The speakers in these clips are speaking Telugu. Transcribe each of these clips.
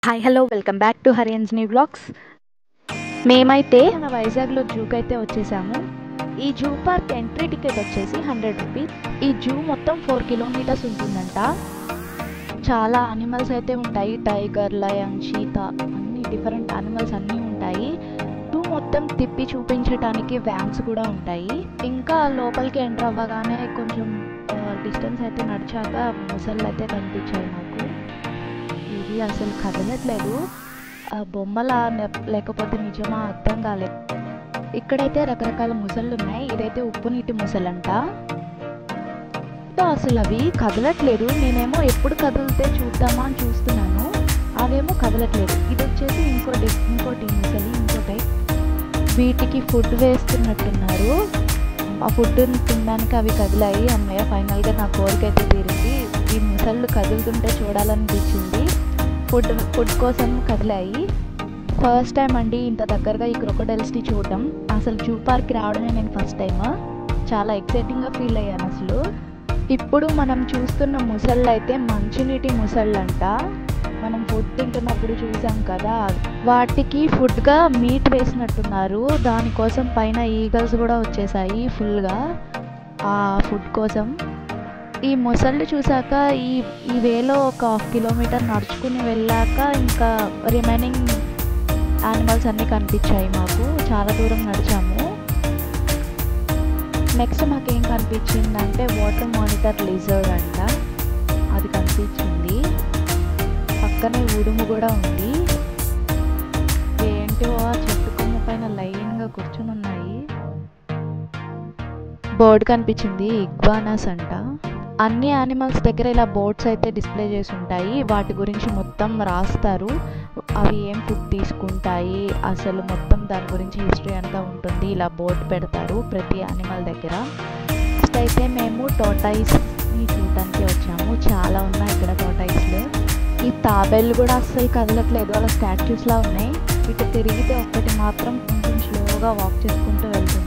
Hi hello welcome back to హరియాన్స్ని వ్లాగ్స్. మేమైతే మన వైజాగ్లో జూకి అయితే వచ్చేసాము. ఈ జూ పార్క్ ఎంట్రీ టికెట్ వచ్చేసి 100 రూపీస్. ఈ జూ మొత్తం 4 కిలోమీటర్స్ ఉంటుందంట. చాలా అనిమల్స్ అయితే ఉంటాయి, టైగర్, లయన్, చీతా, అన్ని డిఫరెంట్ అనిమల్స్ అన్నీ ఉంటాయి. జూ మొత్తం తిప్పి చూపించడానికి వ్యాన్స్ కూడా ఉంటాయి. ఇంకా లోపలికి ఎంటర్ అవ్వగానే కొంచెం డిస్టెన్స్ అయితే నడిచాక ముసళ్ళు అయితే కనిపించాయి నాకు. ఇది అసలు కదలట్లేదు, బొమ్మలా లేకపోతే నిజమా అర్థం కాలేదు. ఇక్కడైతే రకరకాల ముసళ్ళు ఉన్నాయి. ఇదైతే ఉప్పు నీటి ముసలంట. అసలు అవి కదలట్లేదు. నేనేమో ఎప్పుడు కదిలితే చూద్దామా అని చూస్తున్నాను, అవేమో కదలట్లేదు. ఇది వచ్చేసి ఇంకోటి ముసలి, ఇంకో టైప్. వీటికి ఫుడ్ వేస్తున్నట్టున్నారు. ఆ ఫుడ్ తినడానికి అవి కదిలాయి. అమ్మయ్య, ఫైనల్గా నా కోరిక అయితే తీరింది. ఈ ముసళ్ళు కదులుతుంటే చూడాలనిపించింది. ఫుడ్ కోసం కదిలాయి. ఫస్ట్ టైం అండి ఇంత దగ్గరగా ఈ క్రొకోడైల్స్ని చూడడం. అసలు జూ పార్క్కి రావడమే నేను ఫస్ట్ టైం. చాలా ఎక్సైటింగ్గా ఫీల్ అయ్యాను అసలు. ఇప్పుడు మనం చూస్తున్న ముసళ్ళు అయితే మంచినీటి ముసళ్ళు అంట. మనం ఫుడ్ తింటున్నప్పుడు చూసాం కదా, వాటికి ఫుడ్గా మీట్ వేసినట్టున్నారు. దానికోసం పైన ఈగల్స్ కూడా వచ్చేసాయి ఫుల్గా ఆ ఫుడ్ కోసం. ఈ ముసళ్ళు చూసాక ఈ వేలో ఒక 1/2 కిలోమీటర్ నడుచుకుని వెళ్ళాక ఇంకా రిమైనింగ్ యానిమల్స్ అన్నీ కనిపించాయి మాకు. చాలా దూరం నడిచాము. నెక్స్ట్ మాకేం కనిపించిందంటే వాటర్ మానిటర్ లిజర్డ్ అంట. అది కనిపించింది. పక్కనే ఉడుము కూడా ఉంది. ఏంటో ఆ చెట్టు కొమ్మ పైన లైన్గా కూర్చుని ఉన్నాయి. బర్డ్ కనిపించింది, ఇగ్వానాస్ అంట. అన్ని యానిమల్స్ దగ్గర ఇలా బోర్డ్స్ అయితే డిస్ప్లే చేసి ఉంటాయి. వాటి గురించి మొత్తం రాస్తారు. అవి ఏం ఫుడ్ తీసుకుంటాయి, అసలు మొత్తం దాని గురించి హిస్టరీ అంతా ఉంటుంది. ఇలా బోర్డు పెడతారు ప్రతి యానిమల్ దగ్గర. నెక్స్ట్ అయితే మేము టోటాయిస్ని చూడటానికి వచ్చాము. చాలా ఉన్నాయి ఇక్కడ టోటాయిస్లు. ఈ తాబేళ్ళు కూడా అస్సలు కదలట్లేదు, అలా స్టాచ్యూస్లా ఉన్నాయి. ఇటు తిరిగితే ఒక్కటి మాత్రం కొంచెం స్లోగా వాక్ చేసుకుంటూ వెళ్తుంది.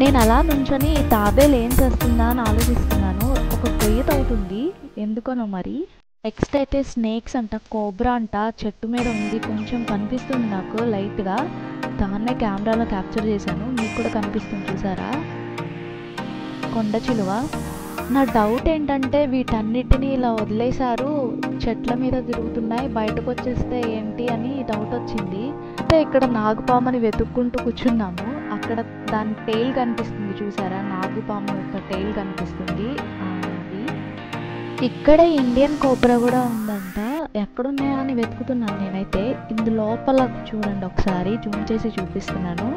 నేను అలా నుంచొని ఈ తాబేలు ఏం చేస్తుందా అని ఆలోచిస్తున్నాను. ఒక కొయ్య తవ్వుతుంది ఎందుకనో మరి. నెక్స్ట్ అయితే స్నేక్స్ అంట, కోబ్రా అంట. చెట్టు మీద ఉంది, కొంచెం కనిపిస్తుంది నాకు లైట్గా. దాన్నే కెమెరాలో క్యాప్చర్ చేశాను. మీకు కూడా కనిపిస్తుంది చూసారా, కొండ చిలువ. నా డౌట్ ఏంటంటే వీటన్నిటిని ఇలా వదిలేశారు, చెట్ల మీద తిరుగుతున్నాయి, బయటకు వచ్చేస్తే ఏంటి అని డౌట్ వచ్చింది. అయితే ఇక్కడ నాగుపాముని వెతుక్కుంటూ కూర్చున్నాము. అక్కడ దాని టెయిల్ కనిపిస్తుంది చూసారా, నాగుపాము యొక్క టెయిల్ కనిపిస్తుంది. ఇక్కడ ఇండియన్ కోబ్రా కూడా ఉందంట. ఎక్కడున్నాయా అని వెతుకుతున్నాను నేనైతే. ఇందు లోపల చూడండి, ఒకసారి జూమ్ చేసి చూపిస్తున్నాను.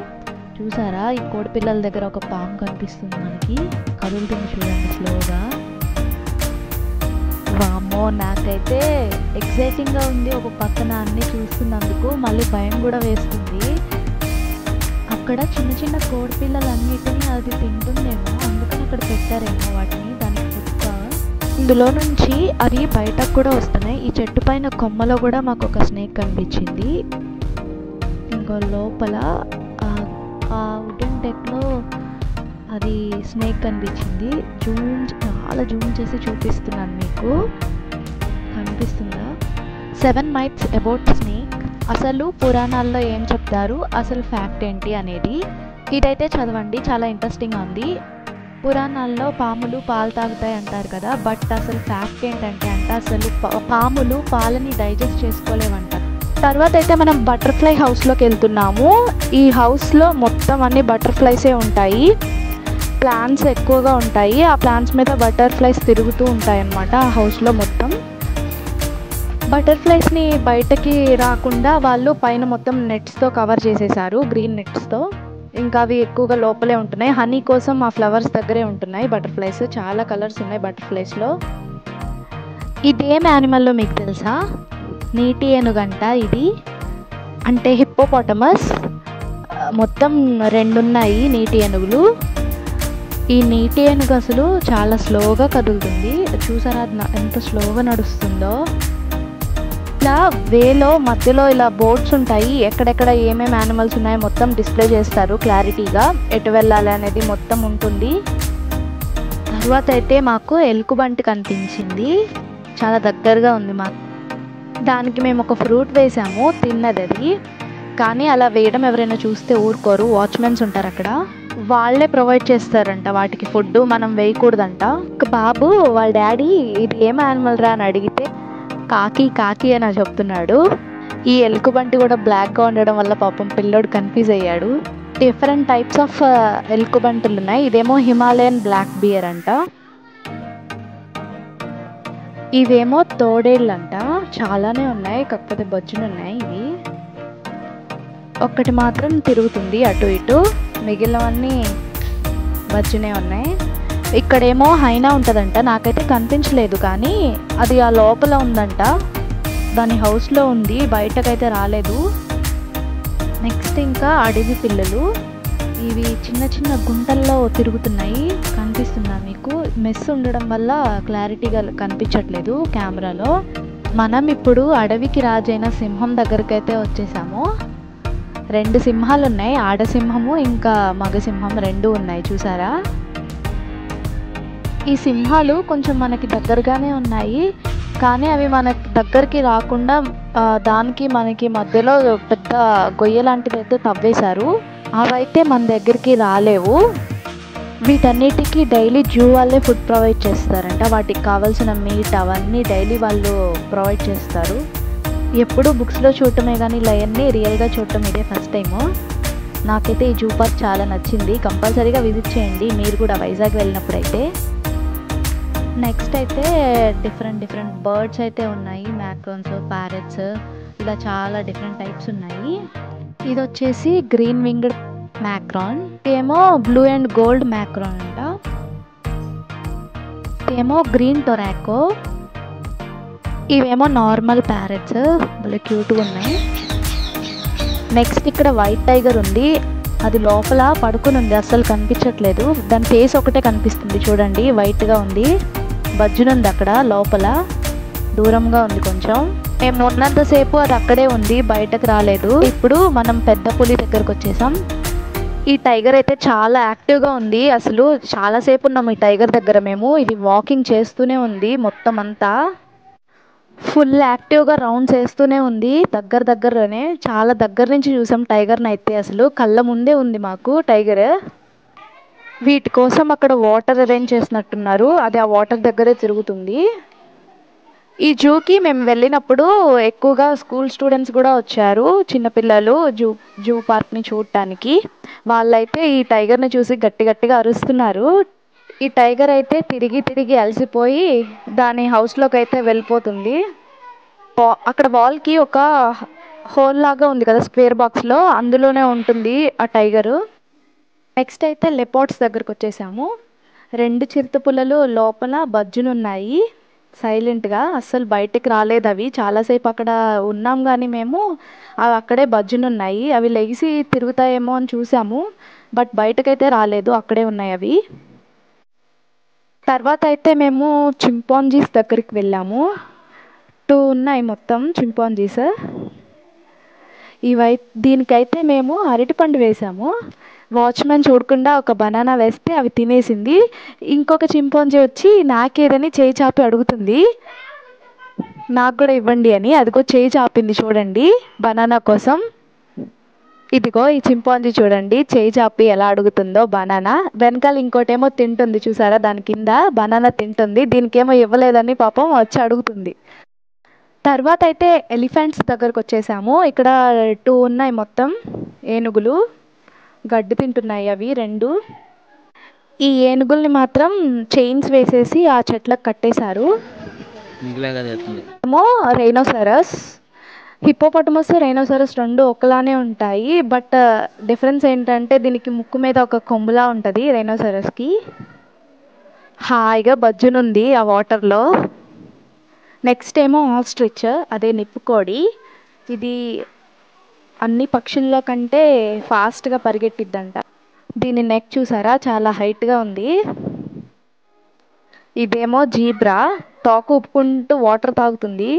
చూసారా, ఈ కోడి పిల్లల దగ్గర ఒక పాము కనిపిస్తుంది మనకి, కదులుతుంది చూడండి స్లోగా. వామ్మో, నాకైతే ఎక్సైటింగ్గా ఉంది. ఒక పక్కన అన్నీ చూస్తున్నందుకు మళ్ళీ భయం కూడా వేస్తుంది. అక్కడ చిన్న చిన్న కోడి పిల్లలన్నిటినీ అది తింటుందేమో, అందుకని అక్కడ పెట్టారేమో వాటిని, దానికి ఫుడ్గా. ఇందులో నుంచి అవి బయటకు కూడా వస్తున్నాయి. ఈ చెట్టు పైన కొమ్మలో కూడా మాకు ఒక స్నేక్ కనిపించింది. ఇంకో లోపల ఆ వుడెన్ డెక్లో అది స్నేక్ కనిపించింది. చాలా జూమ్ చేసి చూపిస్తున్నాను మీకు, కనిపిస్తుందా? 7 myths అబౌట్ స్నేక్. అసలు పురాణాల్లో ఏం చెప్తారు, అసలు ఫ్యాక్ట్ ఏంటి అనేది ఇదైతే చదవండి, చాలా ఇంట్రెస్టింగ్గా ఉంది. పురాణాల్లో పాములు పాలు తాగుతాయి అంటారు కదా, బట్ అసలు ఫ్యాక్ట్ ఏంటంటే అసలు పాములు పాలని డైజెస్ట్ చేసుకోలేవంటారు. తర్వాత అయితే మనం బటర్ఫ్లై హౌస్లోకి వెళ్తున్నాము. ఈ హౌస్లో మొత్తం అన్ని బటర్ఫ్లైసే ఉంటాయి. ప్లాంట్స్ ఎక్కువగా ఉంటాయి. ఆ ప్లాంట్స్ మీద బటర్ఫ్లైస్ తిరుగుతూ ఉంటాయి అన్నమాట. ఆ హౌస్లో మొత్తం బటర్ఫ్లైస్ని బయటకి రాకుండా వాళ్ళు పైన మొత్తం నెట్స్తో కవర్ చేసేసారు, గ్రీన్ నెట్స్తో. ఇంకా అవి ఎక్కువగా లోపలే ఉంటున్నాయి. హనీ కోసం ఆ ఫ్లవర్స్ దగ్గరే ఉంటున్నాయి బటర్ఫ్లైస్. చాలా కలర్స్ ఉన్నాయి బటర్ఫ్లైస్లో. ఇదేం యానిమల్లో మీకు తెలుసా? నీటి ఏనుగంట ఇది, అంటే హిప్పోపాటమస్. మొత్తం 2 ఉన్నాయి నీటి ఏనుగులు. ఈ నీటి ఏనుగు అసలు చాలా స్లోగా కదులుతుంది. చూసారా ఎంత స్లోగా నడుస్తుందో. ఇలా వేలో మధ్యలో ఇలా బోర్డ్స్ ఉంటాయి, ఎక్కడెక్కడ ఏమేమి యానిమల్స్ ఉన్నాయో మొత్తం డిస్ప్లే చేస్తారు క్లారిటీగా. ఎటు వెళ్ళాలి అనేది మొత్తం ఉంటుంది. తర్వాత అయితే మాకు ఎలుగుబంటి కనిపించింది, చాలా దగ్గరగా ఉంది మాకు. దానికి మేము ఒక ఫ్రూట్ వేసాము, తిన్నది అది. కానీ అలా వేయడం ఎవరైనా చూస్తే ఊరుకోరు, వాచ్మెన్స్ ఉంటారు అక్కడ, వాళ్ళే ప్రొవైడ్ చేస్తారంట వాటికి ఫుడ్, మనం వేయకూడదంట. ఒక బాబు వాళ్ళ డాడీ ఇది ఏం యానిమల్ రా అని అడిగితే కాకి కాకి అని చెప్తున్నాడు. ఈ ఎలుకబంటి కూడా బ్లాక్గా ఉండడం వల్ల పాపం పిల్లోడు కన్ఫ్యూజ్ అయ్యాడు. డిఫరెంట్ టైప్స్ ఆఫ్ ఎలుకబంటులు ఉన్నాయి. ఇదేమో హిమాలయన్ బ్లాక్ బియర్ అంట, ఇవేమో తోడేళ్ళు అంట. చాలానే ఉన్నాయి, కాకపోతే బొజ్జులు ఉన్నాయి. ఇవి ఒక్కటి మాత్రం తిరుగుతుంది అటు ఇటు, మిగిలినవన్నీ బజ్జునే ఉన్నాయి. ఇక్కడేమో హైనా ఉంటుందంట, నాకైతే కనిపించలేదు కానీ అది ఆ లోపల ఉందంట, దాని హౌస్లో ఉంది, బయటకైతే రాలేదు. నెక్స్ట్ ఇంకా అడవి పిల్లలు, ఇవి చిన్న చిన్న గుంటల్లో తిరుగుతున్నాయి, కనిపిస్తుందా మీకు? మెస్ ఉండడం వల్ల క్లారిటీగా కనిపించట్లేదు కెమెరాలో. మనం ఇప్పుడు అడవికి రాజైన సింహం దగ్గరికి అయితే వచ్చేసాము. 2 సింహాలు ఉన్నాయి, ఆడసింహము ఇంకా మగ సింహం 2 ఉన్నాయి, చూసారా? ఈ సింహాలు కొంచెం మనకి దగ్గరగానే ఉన్నాయి, కానీ అవి మనకి దగ్గరికి రాకుండా దానికి మనకి మధ్యలో పెద్ద గొయ్య లాంటిది అయితే తవ్వేశారు, అవైతే మన దగ్గరికి రాలేవు. వీటన్నిటికీ డైలీ జూ వాళ్ళే ఫుడ్ ప్రొవైడ్ చేస్తారంట, వాటికి కావాల్సిన మీట్ అవన్నీ డైలీ వాళ్ళు ప్రొవైడ్ చేస్తారు. ఎప్పుడు బుక్స్లో చూడటమే కానీ లయన్ని రియల్గా చూడటం ఇదే ఫస్ట్ టైము. నాకైతే ఈ జూ పార్క్ చాలా నచ్చింది, కంపల్సరీగా విజిట్ చేయండి మీరు కూడా వైజాగ్ వెళ్ళినప్పుడైతే. నెక్స్ట్ అయితే డిఫరెంట్ బర్డ్స్ అయితే ఉన్నాయి, మ్యాక్రోన్స్, ప్యారెట్స్, ఇలా చాలా డిఫరెంట్ టైప్స్ ఉన్నాయి. ఇది వచ్చేసి గ్రీన్ వింగ్డ్ మ్యాక్రాన్, ఏమో బ్లూ అండ్ గోల్డ్ మ్యాక్రాన్ అంట, ఏమో గ్రీన్ టొరాకో, ఇవేమో నార్మల్ ప్యారెట్స్, భలే క్యూట్గా ఉన్నాయి. నెక్స్ట్ ఇక్కడ వైట్ టైగర్ ఉంది, అది లోపల పడుకుని ఉంది, అస్సలు కనిపించట్లేదు, దాని ఫేస్ ఒకటే కనిపిస్తుంది చూడండి, వైట్గా ఉంది, బజ్జునుంది అక్కడ లోపల, దూరంగా ఉంది కొంచెం. మేము ఉన్నంతసేపు అది అక్కడే ఉంది, బయటకు రాలేదు. ఇప్పుడు మనం పెద్ద పులి దగ్గరకు వచ్చేసాం. ఈ టైగర్ అయితే చాలా యాక్టివ్గా ఉంది, అసలు చాలాసేపు ఉన్నాం ఈ టైగర్ దగ్గర మేము. ఇది వాకింగ్ చేస్తూనే ఉంది, మొత్తం అంతా ఫుల్ యాక్టివ్గా రౌండ్స్ వేస్తూనే ఉంది, దగ్గరలోనే, చాలా దగ్గర నుంచి చూసాం టైగర్ని అయితే, అసలు కళ్ళ ముందే ఉంది మాకు టైగర్. వీటి కోసం అక్కడ వాటర్ అరేంజ్ చేసినట్టున్నారు, అది ఆ వాటర్ దగ్గరే తిరుగుతుంది. ఈ జూకి మేము వెళ్ళినప్పుడు ఎక్కువగా స్కూల్ స్టూడెంట్స్ కూడా వచ్చారు, చిన్నపిల్లలు జూ పార్క్ని చూడటానికి. వాళ్ళైతే ఈ టైగర్ని చూసి గట్టిగా అరుస్తున్నారు. ఈ టైగర్ అయితే తిరిగి అలసిపోయి దాని హౌస్లోకి అయితే వెళ్ళిపోతుంది. అక్కడ వాల్కి ఒక హోల్ లాగా ఉంది కదా స్క్వేర్ బాక్స్లో, అందులోనే ఉంటుంది ఆ టైగరు. నెక్స్ట్ అయితే లెపార్డ్స్ దగ్గరకు వచ్చేసాము. 2 చిరుతపుల్లలు లోపల బజ్జునున్నాయి, సైలెంట్గా, అస్సలు బయటికి రాలేదు అవి. చాలాసేపు అక్కడ ఉన్నాం కానీ మేము, అవి అక్కడే బజ్జునున్నాయి. అవి లెగిసి తిరుగుతాయేమో అని చూసాము, బట్ బయటకైతే రాలేదు, అక్కడే ఉన్నాయి అవి. తర్వాత అయితే మేము చింపాంజీస్ దగ్గరికి వెళ్ళాము. 2 ఉన్నాయి మొత్తం చింపాంజీస్. దీనికైతే మేము అరటిపండు వేసాము, వాచ్మెన్ చూడకుండా ఒక బనానా వేస్తే అవి తినేసింది. ఇంకొక చింపాంజీ వచ్చి నాకేదని చేయి చాపి అడుగుతుంది, నాకు కూడా ఇవ్వండి అని. అదిగో చేయి చాపింది చూడండి బనానా కోసం. ఇదిగో ఈ చింపాంజీ చూడండి చేయి చాపి ఎలా అడుగుతుందో బనానా. వెనకాల ఇంకోటేమో తింటుంది చూసారా, దాని కింద బనానా తింటుంది, దీనికేమో ఇవ్వలేదని పాపం వచ్చి అడుగుతుంది. తర్వాత అయితే ఎలిఫెంట్స్ దగ్గరకు వచ్చేసాము. ఇక్కడ 2 ఉన్నాయి మొత్తం, ఏనుగులు, గడ్డి తింటున్నాయి అవి 2. ఈ ఏనుగుల్ని మాత్రం చైన్స్ వేసేసి ఆ చెట్లకు కట్టేశారు. ఏమో రైనోసరస్, హిప్పోపటమస్, రైనోసరస్ 2 ఒకలానే ఉంటాయి, బట్ డిఫరెన్స్ ఏంటంటే దీనికి ముక్కు మీద ఒక కొమ్ములా ఉంటుంది రైనోసరస్కి. హాయిగా బజ్జునుంది ఆ వాటర్లో. నెక్స్ట్ ఏమో ఆస్ట్రిచ్, అదే నిప్పుకోడి, ఇది అన్ని పక్షుల్లో కంటే ఫాస్ట్గా పరిగెట్టిద్దంట. దీని నెక్ చూసారా, చాలా హైట్గా ఉంది. ఇదేమో జీబ్రా, తోక ఊపుకుంటూ వాటర్ తాగుతుంది.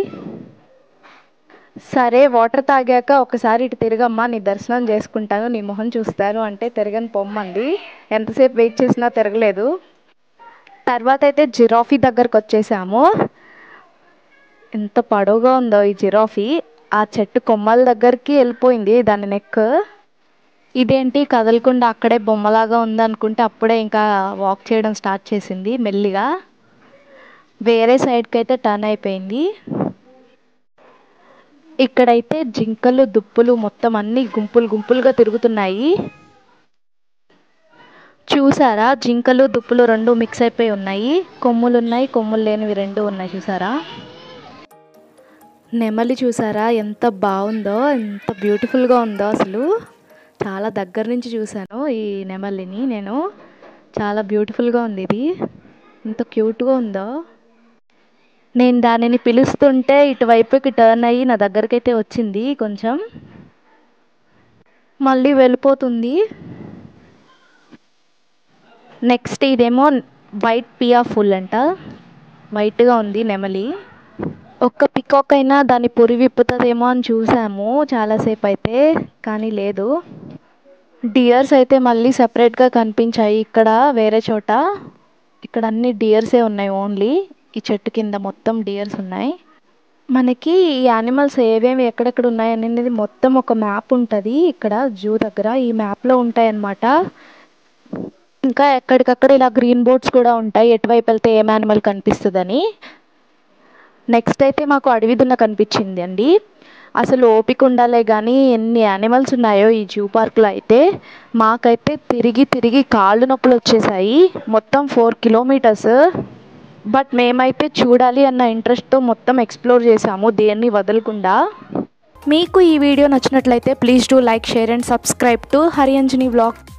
సరే వాటర్ తాగాక ఒకసారి ఇటు తిరగమ్మా, నీ దర్శనం చేసుకుంటాను, నీ మొహం చూస్తాను అంటే తిరగని పొమ్మంది. ఎంతసేపు వెయిట్ చేసినా తిరగలేదు. తర్వాత అయితే జిరాఫీ దగ్గరకు వచ్చేసాము. ఎంత పొడవుగా ఉందో ఈ జిరాఫీ. ఆ చెట్టు కొమ్మల దగ్గరికి వెళ్ళిపోయింది దాని నెక్. ఇదేంటి కదలకుండా అక్కడే బొమ్మలాగా ఉందనుకుంటే అప్పుడే ఇంకా వాక్ చేయడం స్టార్ట్ చేసింది మెల్లిగా. వేరే సైడ్కి అయితే టర్న్ అయిపోయింది. ఇక్కడైతే జింకలు దుప్పులు మొత్తం అన్ని గుంపులు గుంపులుగా తిరుగుతున్నాయి. చూసారా, జింకలు దుప్పులు రెండు మిక్స్ అయిపోయి ఉన్నాయి. కొమ్ములు ఉన్నాయి, కొమ్ములు లేనివి రెండు ఉన్నాయి. చూసారా, నెమలి చూసారా ఎంత బాగుందో, ఎంత బ్యూటిఫుల్గా ఉందో. అసలు చాలా దగ్గర నుంచి చూశాను ఈ నెమలిని నేను. చాలా బ్యూటిఫుల్గా ఉంది ఇది, ఎంత క్యూట్గా ఉందో. నేను దానిని పిలుస్తుంటే ఇటువైపుకి టర్న్ అయ్యి నా దగ్గరకైతే వచ్చింది. కొంచెం మళ్ళీ వెళ్ళిపోతుంది. నెక్స్ట్ ఇదేమో వైట్ పియా ఫుల్ అంట. వైట్గా ఉంది నెమలి. ఒక్క పికాక్ అయినా దాని పురి విప్పుతుందేమో అని చూసాము చాలాసేపు అయితే, కానీ లేదు. డియర్స్ అయితే మళ్ళీ సపరేట్గా కనిపించాయి ఇక్కడ వేరే చోట. ఇక్కడ అన్ని డియర్సే ఉన్నాయి. ఓన్లీ ఈ చెట్టు కింద మొత్తం డియర్స్ ఉన్నాయి. మనకి ఈ యానిమల్స్ ఏవేమి ఎక్కడెక్కడ ఉన్నాయి అనేది మొత్తం ఒక మ్యాప్ ఉంటుంది ఇక్కడ జూ దగ్గర. ఈ మ్యాప్లో ఉంటాయి అన్నమాట. ఇంకా ఎక్కడికక్కడ ఇలా గ్రీన్ బోర్డ్స్ కూడా ఉంటాయి, ఎటువైపు వెళ్తే ఏం యానిమల్ కనిపిస్తుందని. నెక్స్ట్ అయితే మాకు అడవి దున్న కనిపించింది అండి. అసలు ఓపిక ఉండాలే కానీ ఎన్ని యానిమల్స్ ఉన్నాయో ఈ జూ పార్క్లో అయితే. మాకైతే తిరిగి తిరిగి కాళ్ళు నొప్పులు వచ్చేసాయి. మొత్తం 4 కిలోమీటర్స్. బట్ మేమైతే చూడాలి అన్న ఇంట్రెస్ట్తో మొత్తం ఎక్స్ప్లోర్ చేసాము దేన్ని వదలకుండా. మీకు ఈ వీడియో నచ్చినట్లయితే please do like, share and subscribe to Hari Anjani vlog.